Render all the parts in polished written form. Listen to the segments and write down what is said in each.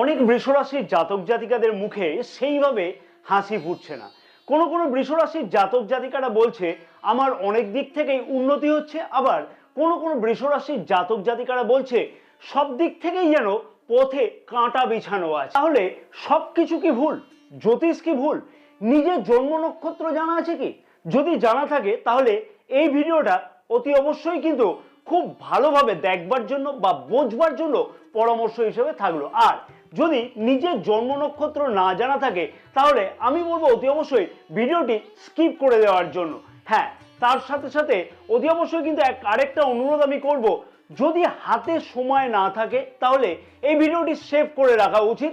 অনেক বৃষরাশির জাতক জাতিকাদের মুখে সেইভাবে হাসি ফুটছে না। কোনো কোনো বৃষরাশির জাতক জাতিকারা বলছে আমার অনেক দিক থেকেই উন্নতি হচ্ছে, আবার কোনো কোনো বৃষরাশির জাতক জাতিকারা বলছে সব দিক থেকেই যেন পথে কাঁটা বিছানো আছে। তাহলে সবকিছু কি ভুল? জ্যোতিষ কি ভুল? নিজের জন্ম নক্ষত্র জানা আছে কি? যদি জানা থাকে তাহলে এই ভিডিওটা অতি অবশ্যই কিন্তু খুব ভালোভাবে দেখবার জন্য বা বোঝবার জন্য পরামর্শ হিসেবে থাকলো। আর যদি নিজের জন্ম নক্ষত্র না জানা থাকে তাহলে আমি বলবো অতি অবশ্যই ভিডিওটি স্কিপ করে দেওয়ার জন্য। হ্যাঁ, তার সাথে সাথে অতি অবশ্যই কিন্তু আরেকটা অনুরোধ আমি করব, যদি হাতে সময় না থাকে তাহলে এই ভিডিওটি সেভ করে রাখা উচিত।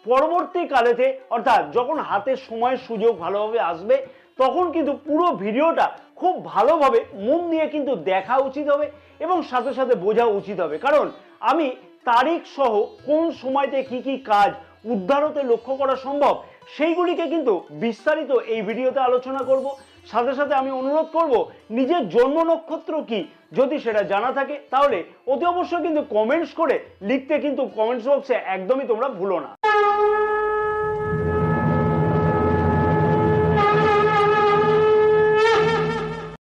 পরবর্তীকালেতে অর্থাৎ যখন হাতে সময় সুযোগ ভালোভাবে আসবে তখন কিন্তু পুরো ভিডিওটা খুব ভালোভাবে মন দিয়ে কিন্তু দেখা উচিত হবে এবং সাথে সাথে বোঝা উচিত হবে। কারণ আমি তারিখ সহ কোন সময়তে কি কি কাজ উদ্ধার হতে লক্ষ্য করা সম্ভব সেইগুলিকে কিন্তু বিস্তারিত এই ভিডিওতে আলোচনা করব। সাথে সাথে আমি অনুরোধ করব নিজের জন্ম নক্ষত্র কি যদি সেটা জানা থাকে তাহলে অতি অবশ্যই কিন্তু কমেন্টস করে লিখতে কিন্তু কমেন্টস বক্সে একদমই তোমরা ভুলো না।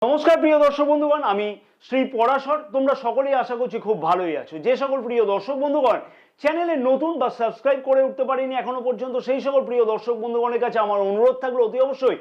নমস্কার প্রিয় দর্শক বন্ধুগণ, আমি শ্রী পরাশর। তোমরা সকলেই আশা করছি খুব ভালোই আছো। যে সকল প্রিয় দর্শক বন্ধুগণ চ্যানেলে নতুন বা সাবস্ক্রাইব করে উঠতে পারিনি এখনো পর্যন্ত, সেই সকল প্রিয় দর্শক বন্ধুগণের কাছে আমার অনুরোধ থাকলো অতি অবশ্যই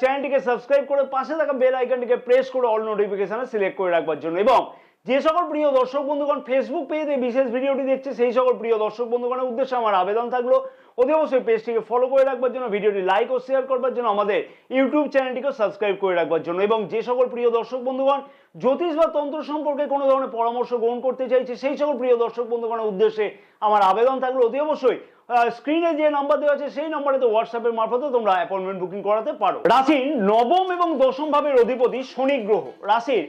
চ্যানেলটিকে সাবস্ক্রাইব করে পাশে থাকা বেল আইকনটিকে প্রেস করে অল নোটিফিকেশনে সিলেক্ট করে রাখবার জন্য। এবং যে সকল প্রিয় দর্শক বন্ধুগণ ফেসবুক পেজে বিশেষ ভিডিওটি দেখছে সেই সকল প্রিয় দর্শক বন্ধুগণের উদ্দেশ্যে আমার আবেদন থাকলো অতি অবশ্যই পেজটিকে ফলো করে রাখবার জন্য, ভিডিওটি লাইক ও শেয়ার করবার জন্য, আমাদের ইউটিউব চ্যানেলটিকে সাবস্ক্রাইব করে রাখবার জন্য। এবং যে সকল প্রিয় দর্শক বন্ধুগণ জ্যোতিষ বা তন্ত্র সম্পর্কে কোনো ধরনের পরামর্শ গ্রহণ করতে চাইছে সেই সকল প্রিয় দর্শক বন্ধুগণের উদ্দেশ্যে আমার আবেদন থাকলো অতি অবশ্যই স্ক্রিনে যে নাম্বার দেওয়া আছে সেই নাম্বারে তো হোয়াটসঅ্যাপের মারফতে তোমরা অ্যাপয়েন্টমেন্ট বুকিং করাতে পারো। রাশির নবম এবং দশম ভাবের অধিপতি শনি গ্রহ রাশির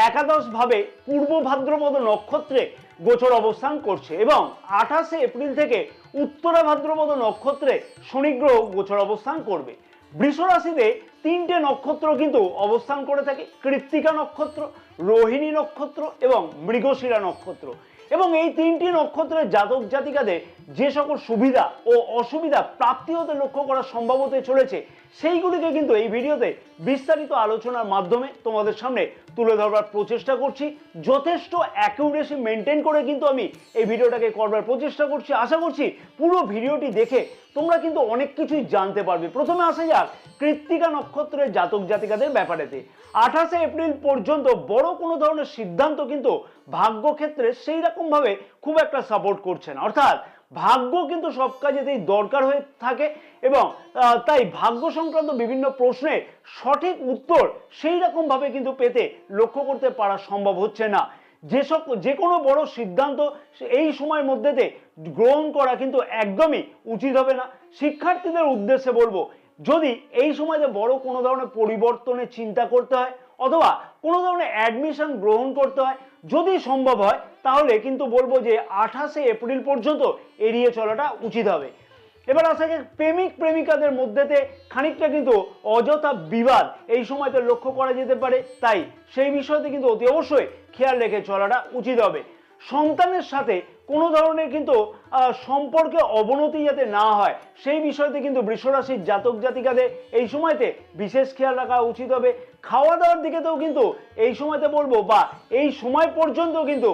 একাদশ ভাবে পূর্ব ভাদ্রপদ নক্ষত্রে গোচর অবস্থান করছে এবং 28 এপ্রিল থেকে উত্তরা ভাদ্রপদ নক্ষত্রে শনি গ্রহ গোচর অবস্থান করবে। বৃষ রাশিতে তিনটে নক্ষত্র কিন্তু অবস্থান করে থাকে, কৃত্তিকা নক্ষত্র, রোহিণী নক্ষত্র এবং মৃগশিরা নক্ষত্র। এবং এই তিনটি নক্ষত্রের জাতক জাতিকাদের যে সকল সুবিধা ও অসুবিধা প্রাপ্তি হতে লক্ষ্য করা সম্ভব হতে চলেছে সেইগুলিকে কিন্তু এই ভিডিওতে বিস্তারিত আলোচনার মাধ্যমে তোমাদের সামনে তুলে ধরবার প্রচেষ্টা করছি। যথেষ্ট অ্যাকিউরেসি মেনটেন করে কিন্তু আমি এই ভিডিওটাকে করবার প্রচেষ্টা করছি। আশা করছি পুরো ভিডিওটি দেখে তোমরা কিন্তু অনেক কিছুই জানতে পারবে। প্রথমে আসা যাক কৃত্তিকা নক্ষত্রের জাতক জাতিকাদের ব্যাপারেতে। 28 এপ্রিল পর্যন্ত বড় কোনো ধরনের সিদ্ধান্ত কিন্তু ভাগ্য ক্ষেত্রে সেই রকম ভাবে খুব একটা সাপোর্ট করছে না, অর্থাৎ ভাগ্য কিন্তু সব কাজেতেই দরকার হয়ে থাকে এবং তাই ভাগ্য সংক্রান্ত বিভিন্ন প্রশ্নে সঠিক উত্তর সেই রকম ভাবে কিন্তু পেতে লক্ষ্য করতে পারা সম্ভব হচ্ছে না। যে কোনো বড় সিদ্ধান্ত এই সময়ের মধ্যেতে গ্রহণ করা কিন্তু একদমই উচিত হবে না। শিক্ষার্থীদের উদ্দেশ্যে বলবো, যদি এই সময়তে বড় কোনো ধরনের পরিবর্তনের চিন্তা করতে হয় অথবা কোনো ধরনের অ্যাডমিশন গ্রহণ করতে হয়, যদি সম্ভব হয় তাহলে কিন্তু বলবো যে 28 এপ্রিল পর্যন্ত এড়িয়ে চলাটা উচিত হবে। এবার আসা যাক প্রেমিক প্রেমিকাদের মধ্যেতে খানিকটা কিন্তু অযথা বিবাদ এই সময়তে লক্ষ্য করা যেতে পারে, তাই সেই বিষয়তে কিন্তু অতি অবশ্যই খেয়াল রেখে চলাটা উচিত হবে। সন্তানের সাথে কোনো ধরনের কিন্তু সম্পর্কে অবনতি যাতে না হয় সেই বিষয়তে কিন্তু বৃষরাশির জাতক জাতিকাদের এই সময়তে বিশেষ খেয়াল রাখা উচিত হবে। খাওয়া দাওয়ার দিকেতেও কিন্তু এই সময়তে বলবো বা এই সময় পর্যন্ত কিন্তু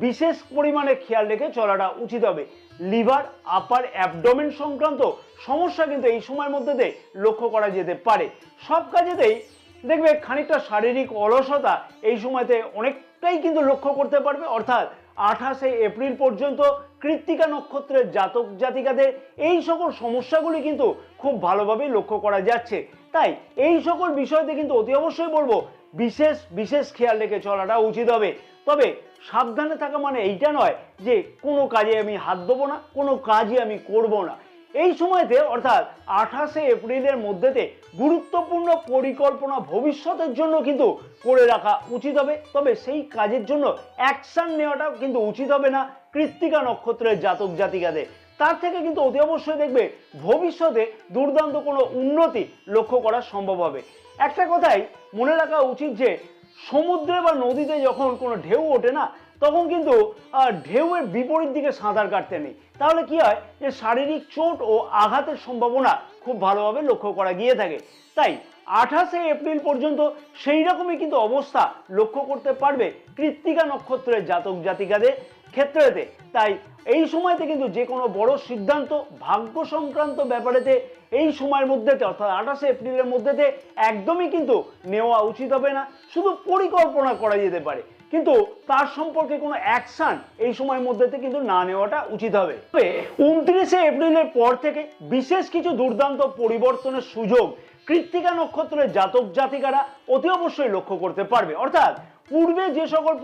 বিশেষ পরিমাণে খেয়াল রেখে চলাটা উচিত হবে। লিভার, আপার অ্যাবডোমেন সংক্রান্ত সমস্যা কিন্তু এই সময়ের মধ্যে লক্ষ্য করা যেতে পারে। সব কাজেতেই দেখবে খানিকটা শারীরিক অলসতা এই সময়তে অনেকটাই কিন্তু লক্ষ্য করতে পারবে, অর্থাৎ 28 এপ্রিল পর্যন্ত কৃত্তিকা নক্ষত্রের জাতক জাতিকাদের এই সকল সমস্যাগুলি কিন্তু খুব ভালোভাবে লক্ষ্য করা যাচ্ছে। তাই এই সকল বিষয়তে কিন্তু অতি অবশ্যই বলবো বিশেষ খেয়াল রেখে চলাটা উচিত হবে। তবে সাবধানে থাকা মানে এইটা নয় যে কোনো কাজে আমি হাত দেবো না, কোনো কাজই আমি করব না। এই সময়তে অর্থাৎ 28 এপ্রিলের মধ্যেতে গুরুত্বপূর্ণ পরিকল্পনা ভবিষ্যতের জন্য কিন্তু করে রাখা উচিত হবে, তবে সেই কাজের জন্য অ্যাকশন নেওয়াটাও কিন্তু উচিত হবে না কৃত্তিকা নক্ষত্রের জাতক জাতিকাদের। তার থেকে কিন্তু অতি অবশ্যই দেখবে ভবিষ্যতে দুর্দান্ত কোনো উন্নতি লক্ষ্য করা সম্ভব হবে। একটা কথাই মনে রাখা উচিত যে সমুদ্রে বা নদীতে যখন কোনো ঢেউ ওঠে না তখন কিন্তু ঢেউয়ের বিপরীত দিকে সাঁতার কাটতে নেই। তাহলে কি হয় যে শারীরিক চোট ও আঘাতের সম্ভাবনা খুব ভালোভাবে লক্ষ্য করা গিয়ে থাকে। তাই 28শে এপ্রিল পর্যন্ত সেই রকমই কিন্তু অবস্থা লক্ষ্য করতে পারবে কৃত্তিকা নক্ষত্রের জাতক জাতিকাদের ক্ষেত্রেতে। তাই এই সময়তে কিন্তু যে কোনো বড় সিদ্ধান্ত ভাগ্য সংক্রান্ত ব্যাপারেতে এই সময়ের মধ্যেতে অর্থাৎ 28শে এপ্রিলের মধ্যেতে একদমই কিন্তু নেওয়া উচিত হবে না। শুধু পরিকল্পনা করা যেতে পারে, কিন্তু তার সম্পর্কে কোনো অ্যাকশন এই সময়ের মধ্যেতে কিন্তু না নেওয়াটা উচিত হবে। তবে 29শে এপ্রিলের পর থেকে বিশেষ কিছু দুর্দান্ত পরিবর্তনের সুযোগ কৃত্তিকা নক্ষত্রের জাতক জাতিকারা অতি অবশ্যই লক্ষ্য করতে পারবে। অর্থাৎ পূর্বে যে সকল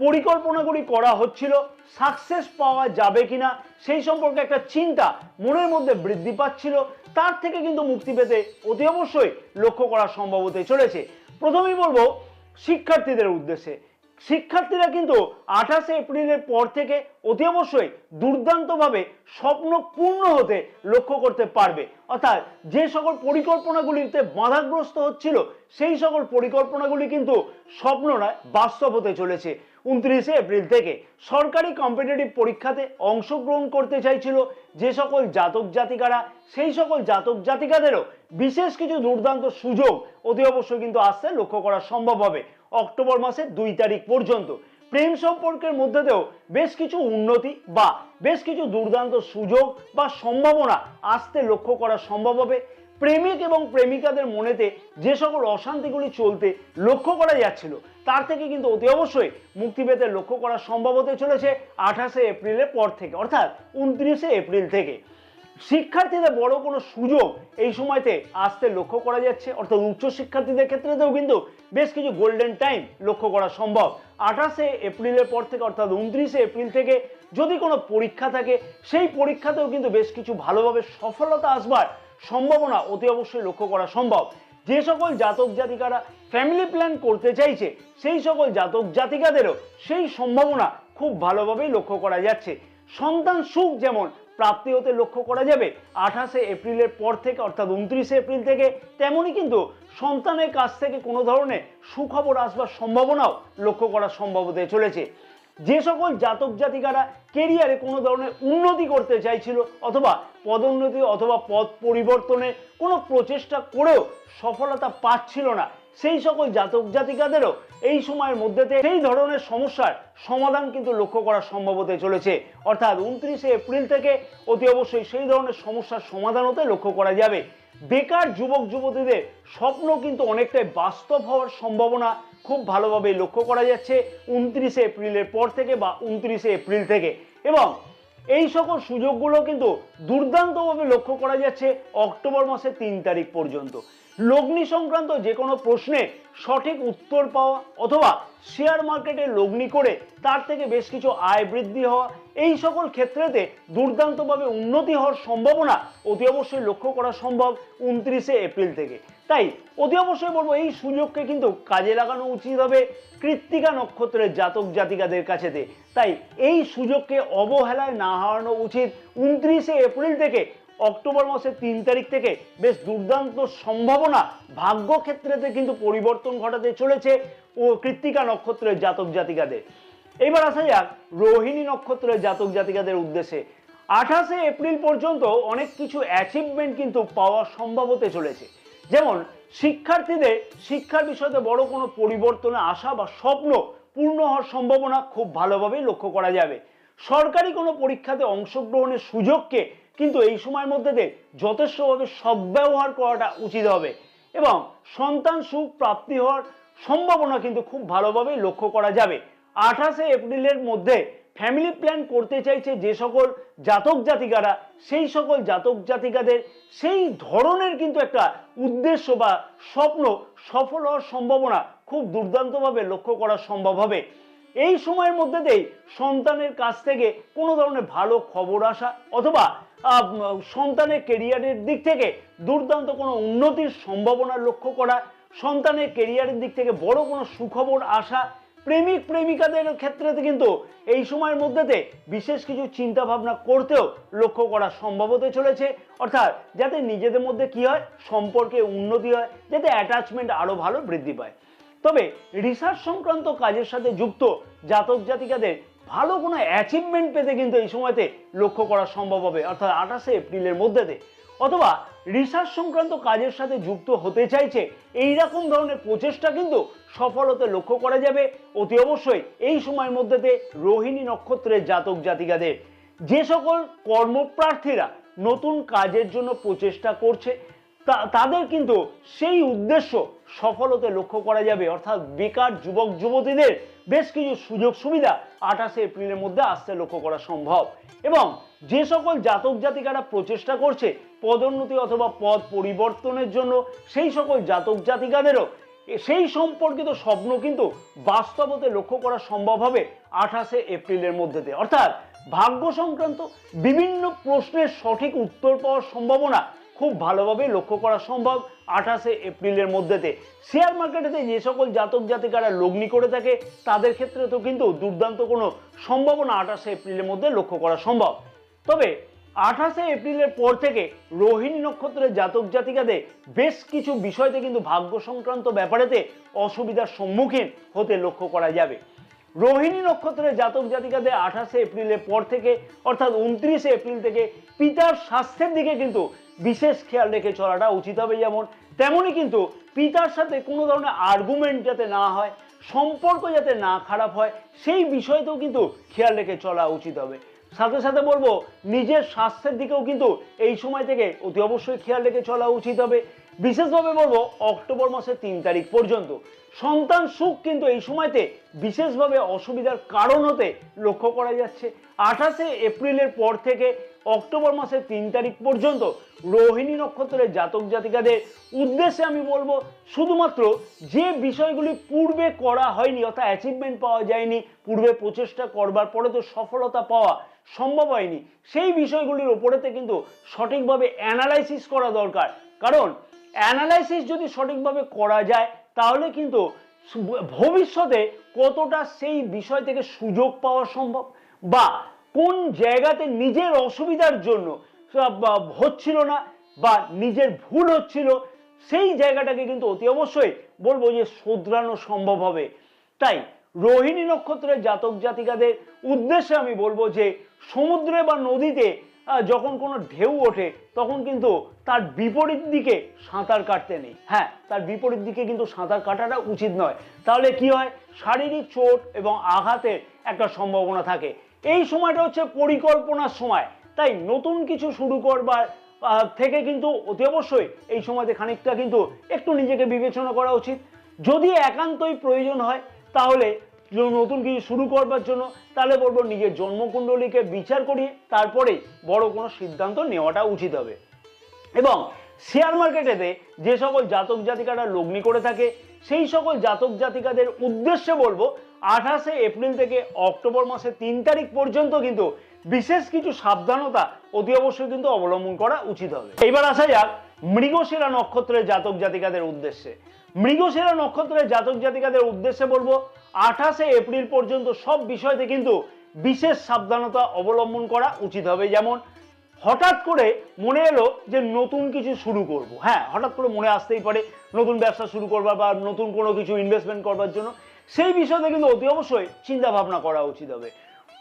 পরিকল্পনাগুলি করা হচ্ছিল সাকসেস পাওয়া যাবে কিনা সেই সম্পর্কে একটা চিন্তা মনের মধ্যে বৃদ্ধি পাচ্ছিল, তার থেকে কিন্তু মুক্তি পেতে অতি অবশ্যই লক্ষ্য করা সম্ভব হতে চলেছে। প্রথমেই বলবো শিক্ষার্থীদের উদ্দেশ্যে, শিক্ষার্থীরা কিন্তু 28শে এপ্রিলের পর থেকে অতি অবশ্যই দুর্দান্তভাবে স্বপ্ন পূর্ণ হতে লক্ষ্য করতে পারবে। অর্থাৎ যে সকল পরিকল্পনাগুলিতে বাধাগ্রস্ত হচ্ছিল সেই সকল পরিকল্পনাগুলি কিন্তু স্বপ্ন নয়, বাস্তব হতে চলেছে 29শে এপ্রিল থেকে। সরকারি কম্পিটিটিভ পরীক্ষাতে অংশগ্রহণ করতে চাইছিল যে সকল জাতক জাতিকারা, সেই সকল জাতক জাতিকাদেরও বিশেষ কিছু দুর্দান্ত সুযোগ অতি অবশ্যই কিন্তু আসতে লক্ষ্য করা সম্ভব হবে অক্টোবর মাসের 2 তারিখ পর্যন্ত। প্রেম সম্পর্কের মধ্যে দিয়েও বেশ কিছু উন্নতি বা বেশ কিছু দুর্দান্ত সুযোগ বা সম্ভাবনা আসতে লক্ষ্য করা সম্ভব হবে। প্রেমিক এবং প্রেমিকাদের মনেতে যে সকল অশান্তিগুলি চলতে লক্ষ্য করা যাচ্ছিল তার থেকে কিন্তু অতি অবশ্যই মুক্তি পেতে লক্ষ্য করা সম্ভব হতে চলেছে 28শে এপ্রিলের পর থেকে, অর্থাৎ 29শে এপ্রিল থেকে। শিক্ষার্থীদের বড় কোনো সুযোগ এই সময়তে আসতে লক্ষ্য করা যাচ্ছে, অর্থাৎ উচ্চ শিক্ষার্থীদের ক্ষেত্রেতেও কিন্তু বেশ কিছু গোল্ডেন টাইম লক্ষ্য করা সম্ভব 28শে এপ্রিলের পর থেকে, অর্থাৎ 29শে এপ্রিল থেকে। যদি কোনো পরীক্ষা থাকে সেই পরীক্ষাতেও কিন্তু বেশ কিছু ভালোভাবে সফলতা আসবার সম্ভাবনা অতি অবশ্যই লক্ষ্য করা সম্ভব। যে সকল জাতক জাতিকারা ফ্যামিলি প্ল্যান করতে চাইছে সেই সকল জাতক জাতিকাদেরও সেই সম্ভাবনা খুব ভালোভাবেই লক্ষ্য করা যাচ্ছে। সন্তান সুখ যেমন প্রাপ্তি হতে লক্ষ্য করা যাবে 28শে এপ্রিলের পর থেকে, অর্থাৎ 29শে এপ্রিল থেকে, তেমনই কিন্তু সন্তানের কাছ থেকে কোনো ধরনের সুখবর আসবার সম্ভাবনাও লক্ষ্য করা সম্ভব হতে চলেছে। যে সকল জাতক জাতিকারা কেরিয়ারে কোনো ধরনের উন্নতি করতে চাইছিল অথবা পদোন্নতি অথবা পদ পরিবর্তনের কোনো প্রচেষ্টা করেও সফলতা পাচ্ছিল না, সেই সকল জাতক জাতিকাদেরও এই সময়ের মধ্যেতে সেই ধরনের সমস্যার সমাধান কিন্তু লক্ষ্য করা সম্ভব হতে চলেছে। অর্থাৎ 29শে এপ্রিল থেকে অতি অবশ্যই সেই ধরনের সমস্যার সমাধান হতে লক্ষ্য করা যাবে। বেকার যুবক যুবতীদের স্বপ্ন কিন্তু অনেকটাই বাস্তব হওয়ার সম্ভাবনা খুব ভালোভাবে লক্ষ্য করা যাচ্ছে 29শে এপ্রিলের পর থেকে বা 29শে এপ্রিল থেকে। এবং এই সকল সুযোগগুলো কিন্তু দুর্দান্তভাবে লক্ষ্য করা যাচ্ছে অক্টোবর মাসের 3 তারিখ পর্যন্ত। লগ্নি সংক্রান্ত যে কোনো প্রশ্নে সঠিক উত্তর পাওয়া অথবা শেয়ার মার্কেটে লগ্নি করে তার থেকে বেশ কিছু আয় বৃদ্ধি হওয়া, এই সকল ক্ষেত্রেতে দুর্দান্তভাবে উন্নতি হওয়ার সম্ভাবনা অতি অবশ্যই লক্ষ্য করা সম্ভব 29শে এপ্রিল থেকে। তাই অতি অবশ্যই বলবো এই সুযোগকে কিন্তু কাজে লাগানো উচিত হবে কৃত্তিকা নক্ষত্রের জাতক জাতিকাদের কাছেতে। তাই এই সুযোগকে অবহেলায় না হারানো উচিত। 29শে এপ্রিল থেকে অক্টোবর মাসের 3 তারিখ থেকে বেশ দুর্দান্ত সম্ভাবনা ভাগ্য ক্ষেত্রেতে কিন্তু পরিবর্তন ঘটাতে চলেছে ও কৃত্তিকা নক্ষত্রের জাতক জাতিকাদের। এবার আসা যাক রোহিণী নক্ষত্রের জাতক জাতিকাদের উদ্দেশ্যে। 28শে এপ্রিল পর্যন্ত অনেক কিছু অ্যাচিভমেন্ট কিন্তু পাওয়া সম্ভব হতে চলেছে। যেমন শিক্ষার্থীদের শিক্ষার বিষয়তে বড় কোনো পরিবর্তনে আসা বা স্বপ্ন পূর্ণ হওয়ার সম্ভাবনা খুব ভালোভাবেই লক্ষ্য করা যাবে। সরকারি কোনো পরীক্ষাতে অংশগ্রহণের সুযোগকে কিন্তু এই সময়ের মধ্যে যথেষ্টভাবে সদ্ব্যবহার করাটা উচিত হবে এবং সন্তান সুখ প্রাপ্তি হওয়ার সম্ভাবনা কিন্তু খুব ভালোভাবেই লক্ষ্য করা যাবে। 28শে এপ্রিলের মধ্যে ফ্যামিলি প্ল্যান করতে চাইছে যে সকল জাতক জাতিকারা, সেই সকল জাতক জাতিকাদের সেই ধরনের কিন্তু একটা উদ্দেশ্য বা স্বপ্ন সফল হওয়ার সম্ভাবনা খুব দুর্দান্তভাবে লক্ষ্য করা সম্ভব হবে। এই সময়ের মধ্যেতেই সন্তানের কাছ থেকে কোনো ধরনের ভালো খবর আসা অথবা সন্তানের কেরিয়ারের দিক থেকে দুর্দান্ত কোনো উন্নতির সম্ভাবনা লক্ষ্য করা, সন্তানের কেরিয়ারের দিক থেকে বড় কোনো সুখবর আসা, প্রেমিক প্রেমিকাদের ক্ষেত্রে কিন্তু এই সময়ের মধ্যেতে বিশেষ কিছু চিন্তা ভাবনা করতেও লক্ষ্য করা সম্ভব হতে চলেছে। অর্থাৎ যাতে নিজেদের মধ্যে কি হয়, সম্পর্কে উন্নতি হয়, যাতে অ্যাটাচমেন্ট আরো ভালো বৃদ্ধি পায়। তবে রিসার্চ সংক্রান্ত কাজের সাথে যুক্ত জাতক জাতিকাদের ভালো কোনো অ্যাচিভমেন্ট পেতে কিন্তু এই সময়তে লক্ষ্য করা সম্ভব হবে, অর্থাৎ 28শে এপ্রিলের মধ্যেতে। অথবা রিসার্চ সংক্রান্ত কাজের সাথে যুক্ত হতে চাইছে এই রকম ধরনের প্রচেষ্টা কিন্তু সফল হতে লক্ষ্য করা যাবে অতি অবশ্যই এই সময়ের মধ্যেতে রোহিণী নক্ষত্রের জাতক জাতিকাদের। যে সকল কর্মপ্রার্থীরা নতুন কাজের জন্য প্রচেষ্টা করছে তাদের কিন্তু সেই উদ্দেশ্য সফল হতে লক্ষ্য করা যাবে, অর্থাৎ বেকার যুবক যুবতীদের বেশ কিছু সুযোগ সুবিধা 28শে এপ্রিলের মধ্যে আসতে লক্ষ্য করা সম্ভব। এবং যে সকল জাতক জাতিকারা প্রচেষ্টা করছে পদোন্নতি অথবা পদ পরিবর্তনের জন্য সেই সকল জাতক জাতিকাদেরও সেই সম্পর্কিত স্বপ্ন কিন্তু বাস্তব হতে লক্ষ্য করা সম্ভব হবে 28শে এপ্রিলের মধ্যে। অর্থাৎ ভাগ্য সংক্রান্ত বিভিন্ন প্রশ্নের সঠিক উত্তর পাওয়ার সম্ভাবনা খুব ভালোভাবে লক্ষ্য করা সম্ভব 28শে এপ্রিলের মধ্যেতে। শেয়ার মার্কেটেতে যে সকল জাতক জাতিকারা লগ্নি করে থাকে তাদের ক্ষেত্রে তো কিন্তু দুর্দান্ত কোনো সম্ভাবনা 28শে এপ্রিলের মধ্যে লক্ষ্য করা সম্ভব। তবে 28শে এপ্রিলের পর থেকে রোহিণী নক্ষত্রের জাতক জাতিকাদের বেশ কিছু বিষয়তে কিন্তু ভাগ্য সংক্রান্ত ব্যাপারেতে অসুবিধার সম্মুখীন হতে লক্ষ্য করা যাবে। রোহিণী নক্ষত্রের জাতক জাতিকাদের 28শে এপ্রিলের পর থেকে অর্থাৎ 29শে এপ্রিল থেকে পিতার স্বাস্থ্যের দিকে কিন্তু বিশেষ খেয়াল রেখে চলাটা উচিত হবে। যেমন তেমনই কিন্তু পিতার সাথে কোনো ধরনের আর্গুমেন্ট যাতে না হয়, সম্পর্ক যাতে না খারাপ হয় সেই বিষয়তেও কিন্তু খেয়াল রেখে চলা উচিত হবে। সাথে সাথে বলবো নিজের স্বাস্থ্যের দিকেও কিন্তু এই সময় থেকে অতি অবশ্যই খেয়াল রেখে চলা উচিত হবে। বিশেষভাবে বলবো অক্টোবর মাসের 3 তারিখ পর্যন্ত সন্তান সুখ কিন্তু এই সময়তে বিশেষভাবে অসুবিধার কারণ হতে লক্ষ্য করা যাচ্ছে। 28শে এপ্রিলের পর থেকে অক্টোবর মাসের 3 তারিখ পর্যন্ত রোহিণী নক্ষত্রের জাতক জাতিকাদের উদ্দেশ্যে আমি বলবো শুধুমাত্র যে বিষয়গুলি পূর্বে করা হয়নি অর্থাৎ অ্যাচিভমেন্ট পাওয়া যায়নি, পূর্বে প্রচেষ্টা করবার পরে তো সফলতা পাওয়া সম্ভব হয়নি, সেই বিষয়গুলির ওপরেতে কিন্তু সঠিকভাবে অ্যানালাইসিস করা দরকার। কারণ অ্যানালাইসিস যদি সঠিকভাবে করা যায় তাহলে কিন্তু ভবিষ্যতে কতটা সেই বিষয় থেকে সুযোগ পাওয়া সম্ভব বা কোন জায়গাতে নিজের অসুবিধার জন্য হচ্ছিল না বা নিজের ভুল হচ্ছিল সেই জায়গাটাকে কিন্তু অতি অবশ্যই বলবো যে শোধরানো সম্ভব হবে। তাই রোহিণী নক্ষত্রের জাতক জাতিকাদের উদ্দেশ্যে আমি বলবো যে সমুদ্রে বা নদীতে যখন কোনো ঢেউ ওঠে তখন কিন্তু তার বিপরীত দিকে সাঁতার কাটতে নেই। হ্যাঁ, তার বিপরীত দিকে কিন্তু সাঁতার কাটাটা উচিত নয়, তাহলে কি হয় শারীরিক চোট এবং আঘাতের একটা সম্ভাবনা থাকে। এই সময়টা হচ্ছে পরিকল্পনার সময়, তাই নতুন কিছু শুরু করবার থেকে কিন্তু অতি অবশ্যই এই সময়তে খানিকটা কিন্তু একটু নিজেকে বিবেচনা করা উচিত। যদি একান্তই প্রয়োজন হয় তাহলে নতুন কিছু শুরু করবার জন্য তাহলে বলবো নিজের জন্মকুণ্ডলীকে বিচার করিয়ে তারপরে বড় কোনো সিদ্ধান্ত নেওয়াটা উচিত হবে। এবং শেয়ার মার্কেটেতে যে সকল জাতক জাতিকারা লগ্নি করে থাকে সেই সকল জাতক জাতিকাদের উদ্দেশ্যে বলবো 28শে এপ্রিল থেকে অক্টোবর মাসের 3 তারিখ পর্যন্ত কিন্তু বিশেষ কিছু সাবধানতা অতি অবশ্যই কিন্তু অবলম্বন করা উচিত হবে। এবার আসা যাক মৃগশিরা নক্ষত্রের জাতক জাতিকাদের উদ্দেশ্যে। মৃগশিরা নক্ষত্রের জাতক জাতিকাদের উদ্দেশ্যে বলবো 28শে এপ্রিল পর্যন্ত সব বিষয়তে কিন্তু বিশেষ সাবধানতা অবলম্বন করা উচিত হবে। যেমন হঠাৎ করে মনে এলো যে নতুন কিছু শুরু করব, হ্যাঁ হঠাৎ করে মনে আসতেই পারে নতুন ব্যবসা শুরু করবার বা নতুন কোনো কিছু ইনভেস্টমেন্ট করবার জন্য, সেই বিষয়তে কিন্তু অতি অবশ্যই চিন্তা ভাবনা করা উচিত হবে।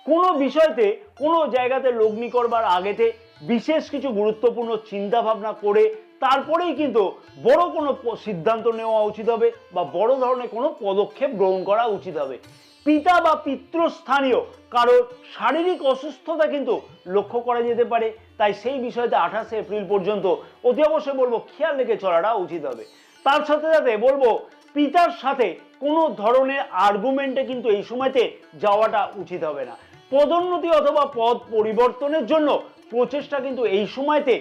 কোনো বিষয়তে কোনো জায়গাতে লগ্নি করবার আগেতে বিশেষ কিছু গুরুত্বপূর্ণ চিন্তা ভাবনা করে তারপরেই কিন্তু বড় কোনো সিদ্ধান্ত নেওয়া উচিত হবে বা বড় ধরনের কোনো পদক্ষেপ গ্রহণ করা উচিত হবে। পিতা বা পিতৃস্থানীয় কারোর শারীরিক অসুস্থতা কিন্তু লক্ষ্য করা যেতে পারে, তাই সেই বিষয়তে 28শে এপ্রিল পর্যন্ত অতি অবশ্যই বলবো খেয়াল রেখে চলাটা উচিত হবে। তার সাথে সাথে বলবো পিতার সাথে কোনো ধরনের আর্গুমেন্টে কিন্তু এই সময়তে যাওয়াটা উচিত হবে না। পদোন্নতি অথবা পদ পরিবর্তনের জন্য প্রচেষ্টা কিন্তু এই সময়তে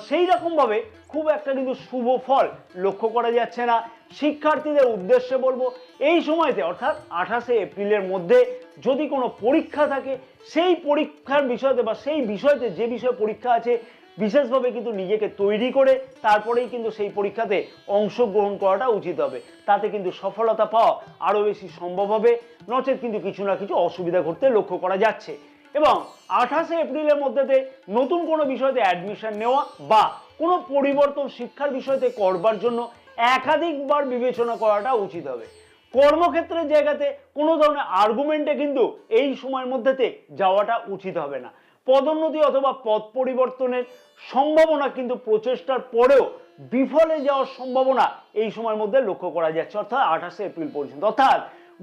সেই রকমভাবে খুব একটা কিন্তু শুভ ফল লক্ষ্য করা যাচ্ছে না। শিক্ষার্থীদের উদ্দেশ্যে বলবো এই সময়তে অর্থাৎ 28শে এপ্রিলের মধ্যে যদি কোনো পরীক্ষা থাকে সেই পরীক্ষার বিষয়তে বা সেই বিষয়তে যে বিষয়ে পরীক্ষা আছে বিশেষভাবে কিন্তু নিজেকে তৈরি করে তারপরেই কিন্তু সেই পরীক্ষাতে অংশগ্রহণ করাটা উচিত হবে। তাতে কিন্তু সফলতা পাওয়া আরও বেশি সম্ভব হবে, নচেত কিন্তু কিছু না কিছু অসুবিধা ঘটতে লক্ষ্য করা যাচ্ছে। এবং 28শে এপ্রিলের মধ্যে নতুন কোনো বিষয়তে অ্যাডমিশন নেওয়া বা কোনো পরিবর্তন শিক্ষার বিষয়তে করবার জন্য একাধিকবার বিবেচনা করাটা উচিত হবে। কর্মক্ষেত্রের জায়গাতে কোনো ধরনের আর্গুমেন্টে কিন্তু এই সময়ের মধ্যেতে যাওয়াটা উচিত হবে না। পদোন্নতি অথবা পদ পরিবর্তনের সম্ভাবনা কিন্তু প্রচেষ্টার পরেও বিফলে যাওয়ার সম্ভাবনা এই সময়ের মধ্যে লক্ষ্য করা যাচ্ছে, অর্থাৎ 28শে এপ্রিল পর্যন্ত। অর্থাৎ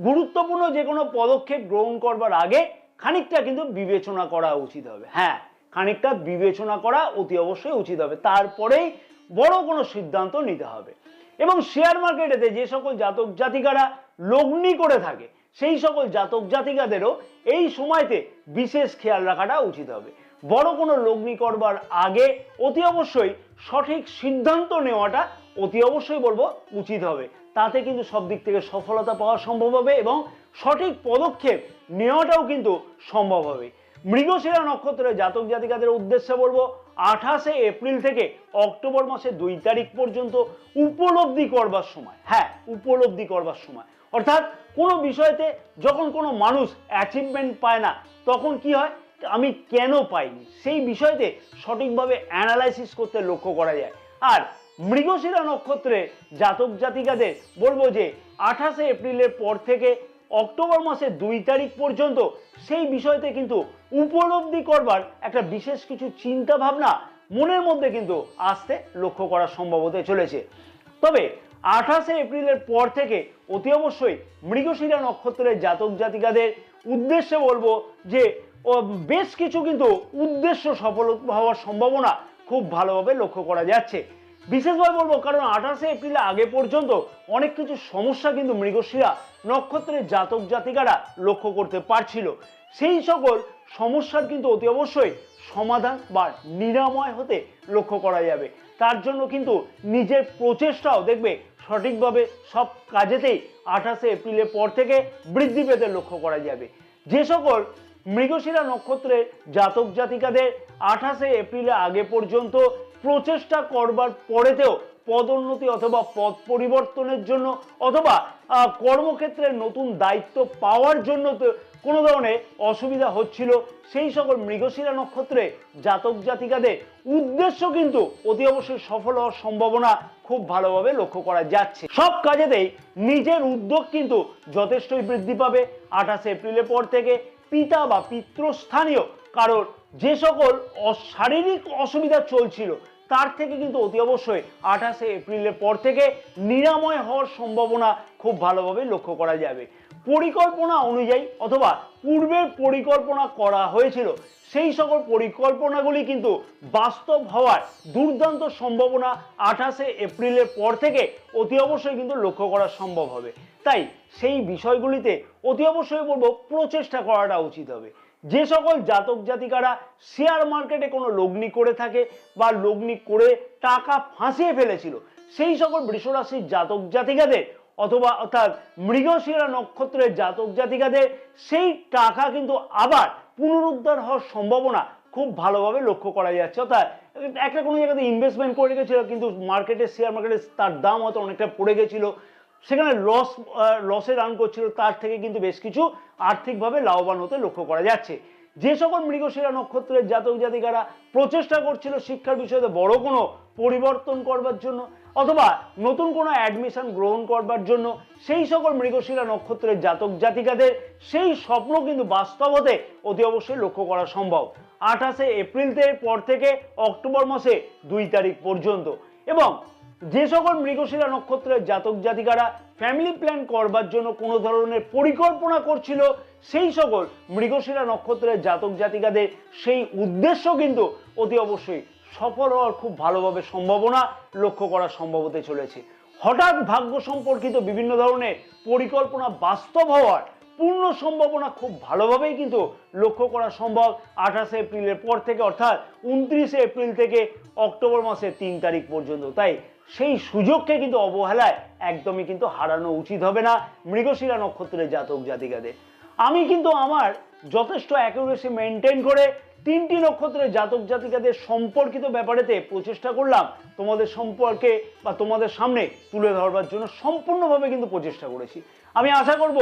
গুরুত্বপূর্ণ যে কোনো পদক্ষেপ গ্রহণ করবার আগে খানিকটা কিন্তু বিবেচনা করা উচিত হবে। হ্যাঁ, খানিকটা বিবেচনা করা অতি অবশ্যই উচিত হবে, তারপরেই বড় কোনো সিদ্ধান্ত নিতে হবে। এবং শেয়ার মার্কেটেতে যে সকল জাতক জাতিকারা লগ্নি করে থাকে সেই সকল জাতক জাতিকাদেরও এই সময়তে বিশেষ খেয়াল রাখাটা উচিত হবে। বড় কোনো লগ্নি করবার আগে অতি অবশ্যই সঠিক সিদ্ধান্ত নেওয়াটা অতি অবশ্যই বলবো উচিত হবে। তাতে কিন্তু সব দিক থেকে সফলতা পাওয়া সম্ভব হবে এবং সঠিক পদক্ষেপ নেওয়াটাও কিন্তু সম্ভব হবে। মৃগশিরা নক্ষত্রের জাতক জাতিকাদের উদ্দেশ্যে বলবো 28শে এপ্রিল থেকে অক্টোবর মাসের 2 তারিখ পর্যন্ত উপলব্ধি করবার সময়। হ্যাঁ, উপলব্ধি করবার সময়, অর্থাৎ কোনো বিষয়তে যখন কোনো মানুষ অ্যাচিভমেন্ট পায় না তখন কি হয়, আমি কেন পাইনি সেই বিষয়তে সঠিকভাবে অ্যানালাইসিস করতে লক্ষ্য করা যায়। আর মৃগশিরা নক্ষত্রে জাতক জাতিকাদের বলবো যে 28শে এপ্রিলের পর থেকে অক্টোবর মাসের 2 তারিখ পর্যন্ত সেই বিষয়তে কিন্তু উপলব্ধি করবার একটা বিশেষ কিছু চিন্তা ভাবনা মনের মধ্যে কিন্তু আসতে লক্ষ্য করা সম্ভব হতে চলেছে। তবে 28শে এপ্রিলের পর থেকে অতি অবশ্যই মৃগশিরা নক্ষত্রের জাতক জাতিকাদের উদ্দেশ্যে বলবো যে বেশ কিছু কিন্তু উদ্দেশ্য সফল হওয়ার সম্ভাবনা খুব ভালোভাবে লক্ষ্য করা যাচ্ছে। বিশেষভাবে বলবো কারণ 28শে এপ্রিল আগে পর্যন্ত অনেক কিছু সমস্যা কিন্তু মৃগশিরা নক্ষত্রের জাতক জাতিকারা লক্ষ্য করতে পারছিল। সেই সকল সমস্যার কিন্তু অতি অবশ্যই সমাধান বা নিরাময় হতে লক্ষ্য করা যাবে। তার জন্য কিন্তু নিজের প্রচেষ্টাও দেখবে সঠিকভাবে সব কাজেতেই 28শে এপ্রিলের পর থেকে বৃদ্ধি পেতে লক্ষ্য করা যাবে। যে সকল মৃগশিরা নক্ষত্রের জাতক জাতিকাদের 28শে এপ্রিলের আগে পর্যন্ত প্রচেষ্টা করবার পরেতেও পদোন্নতি অথবা পদ পরিবর্তনের জন্য অথবা কর্মক্ষেত্রে নতুন দায়িত্ব পাওয়ার জন্য কোনো ধরনের অসুবিধা হচ্ছিল, সেই সকল মৃগশিরা নক্ষত্রে জাতক জাতিকাদের উদ্দেশ্য কিন্তু অতি অবশ্যই সফল হওয়ার সম্ভাবনা খুব ভালোভাবে লক্ষ্য করা যাচ্ছে। সব কাজেতেই নিজের উদ্যোগ কিন্তু যথেষ্টই বৃদ্ধি পাবে 28শে এপ্রিলের পর থেকে। পিতা বা পিতৃস্থানীয় কারোর যে সকল শারীরিক অসুবিধা চলছিল তার থেকে কিন্তু অতি অবশ্যই 28শে এপ্রিলের পর থেকে নিরাময় হওয়ার সম্ভাবনা খুব ভালোভাবে লক্ষ্য করা যাবে। পরিকল্পনা অনুযায়ী অথবা পূর্বের পরিকল্পনা করা হয়েছিল সেই সকল পরিকল্পনাগুলি কিন্তু বাস্তব হওয়ার দুর্দান্ত সম্ভাবনা 28শে এপ্রিলের পর থেকে অতি অবশ্যই কিন্তু লক্ষ্য করা সম্ভব হবে। তাই সেই বিষয়গুলিতে অতি অবশ্যই বলবো প্রচেষ্টা করাটা উচিত হবে। যে সকল জাতক জাতিকারা শেয়ার মার্কেটে কোনো লগ্নি করে থাকে বা লগ্নি করে টাকা ফাঁসিয়ে ফেলেছিল সেই সকল বৃষ রাশির জাতক জাতিকাদের অথবা অর্থাৎ মৃগশিরা নক্ষত্রের জাতক জাতিকাদের সেই টাকা কিন্তু আবার পুনরুদ্ধার হওয়ার সম্ভাবনা খুব ভালোভাবে লক্ষ্য করা যাচ্ছে। অর্থাৎ একটা কোনো জায়গাতে ইনভেস্টমেন্ট করে রেখেছিল কিন্তু মার্কেটে শেয়ার মার্কেটে তার দাম হয়তো অনেকটা পড়ে গেছিল, সেখানে লসে রান করছিল, তার থেকে কিন্তু বেশ কিছু আর্থিকভাবে লাভবান হতে লক্ষ্য করা যাচ্ছে। যে সকল মৃগশিরা নক্ষত্রের জাতক জাতিকারা প্রচেষ্টা করছিল শিক্ষার বিষয়ে বড় কোনো পরিবর্তন করবার জন্য অথবা নতুন কোনো অ্যাডমিশন গ্রহণ করবার জন্য সেই সকল মৃগশিরা নক্ষত্রের জাতক জাতিকাদের সেই স্বপ্ন কিন্তু বাস্তব হতে অতি অবশ্যই লক্ষ্য করা সম্ভব 28শে এপ্রিলের পর থেকে অক্টোবর মাসে 2 তারিখ পর্যন্ত। এবং যে সকল মৃগশিরা নক্ষত্রের জাতক জাতিকারা ফ্যামিলি প্ল্যান করবার জন্য কোনো ধরনের পরিকল্পনা করছিল সেই সকল মৃগশিরা নক্ষত্রের জাতক জাতিকাদের সেই উদ্দেশ্য কিন্তু অতি অবশ্যই সফল হওয়ার খুব ভালোভাবে সম্ভাবনা লক্ষ্য করা সম্ভব হতে চলেছে। হঠাৎ ভাগ্য সম্পর্কিত বিভিন্ন ধরনের পরিকল্পনা বাস্তব হওয়ার পূর্ণ সম্ভাবনা খুব ভালোভাবেই কিন্তু লক্ষ্য করা সম্ভব 28শে এপ্রিলের পর থেকে, অর্থাৎ 29শে এপ্রিল থেকে অক্টোবর মাসের 3 তারিখ পর্যন্ত। তাই সেই সুযোগকে কিন্তু অবহেলায় একদমই কিন্তু হারানো উচিত হবে না মৃগশিরা নক্ষত্রের জাতক জাতিকাদের। আমি কিন্তু আমার যথেষ্ট অ্যাকুরেসি মেনটেন করে 3টি নক্ষত্রের জাতক জাতিকাদের সম্পর্কিত ব্যাপারেতে প্রচেষ্টা করলাম তোমাদের সম্পর্কে বা তোমাদের সামনে তুলে ধরবার জন্য সম্পূর্ণভাবে কিন্তু প্রচেষ্টা করেছি। আমি আশা করব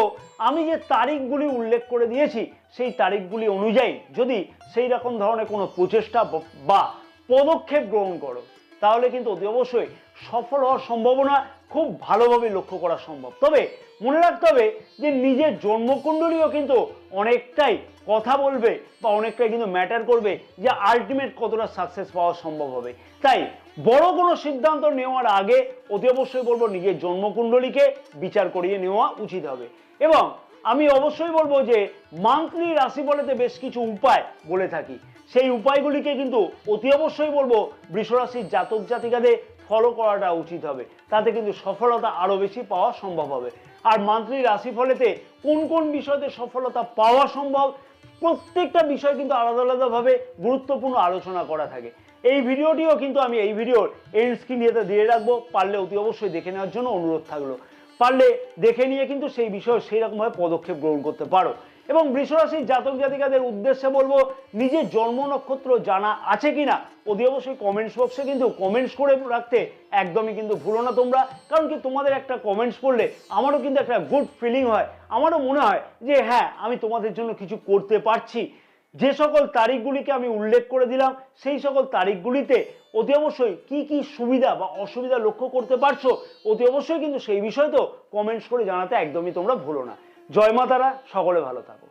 আমি যে তারিখগুলি উল্লেখ করে দিয়েছি সেই তারিখগুলি অনুযায়ী যদি সেই রকম ধরনের কোনো প্রচেষ্টা বা পদক্ষেপ গ্রহণ করো তাহলে কিন্তু অতি অবশ্যই সফল হওয়ার সম্ভাবনা খুব ভালোভাবে লক্ষ্য করা সম্ভব। তবে মনে রাখতে হবে যে নিজের জন্মকুণ্ডলীও কিন্তু অনেকটাই কথা বলবে বা অনেকটাই কিন্তু ম্যাটার করবে যে আলটিমেট কতটা সাকসেস পাওয়া সম্ভব হবে। তাই বড় কোনো সিদ্ধান্ত নেওয়ার আগে অতি অবশ্যই বলবো নিজের জন্মকুণ্ডলীকে বিচার করিয়ে নেওয়া উচিত হবে। এবং আমি অবশ্যই বলবো যে মান্থলি রাশিফলেতে বেশ কিছু উপায় বলে থাকি, সেই উপায়গুলিকে কিন্তু অতি অবশ্যই বলবো বৃষ রাশির জাতক জাতিকাদের ফলো করাটা উচিত হবে, তাতে কিন্তু সফলতা আরো বেশি পাওয়া সম্ভব হবে। আর মান্থলি রাশিফলেতে কোন কোন বিষয়তে সফলতা পাওয়া সম্ভব, প্রত্যেকটা বিষয় কিন্তু আলাদা আলাদাভাবে গুরুত্বপূর্ণ আলোচনা করা থাকে। এই ভিডিওটিও কিন্তু আমি এই ভিডিওর এন্ড স্ক্রিনে দিয়ে রাখবো, পারলে অতি অবশ্যই দেখে নেওয়ার জন্য অনুরোধ থাকলো। পারলে দেখে নিয়ে কিন্তু সেই বিষয়ে সেই রকমভাবে পদক্ষেপ গ্রহণ করতে পারো। এবং বৃষ রাশির জাতক জাতিকাদের উদ্দেশ্যে বলবো নিজের জন্ম নক্ষত্র জানা আছে কিনা অতি অবশ্যই কমেন্টস বক্সে কিন্তু কমেন্টস করে রাখতে একদমই কিন্তু ভুলো না তোমরা। কারণ কি তোমাদের একটা কমেন্টস পড়লে আমারও কিন্তু একটা গুড ফিলিং হয়, আমারও মনে হয় যে হ্যাঁ আমি তোমাদের জন্য কিছু করতে পারছি। যে সকল তারিখগুলিকে আমি উল্লেখ করে দিলাম সেই সকল তারিখগুলিতে অতি অবশ্যই কি কি সুবিধা বা অসুবিধা লক্ষ্য করতে পারছো অতি অবশ্যই কিন্তু সেই বিষয় তো কমেন্টস করে জানাতে একদমই তোমরা ভুলো না। জয় মা তারা, সকলে ভালো থাকো।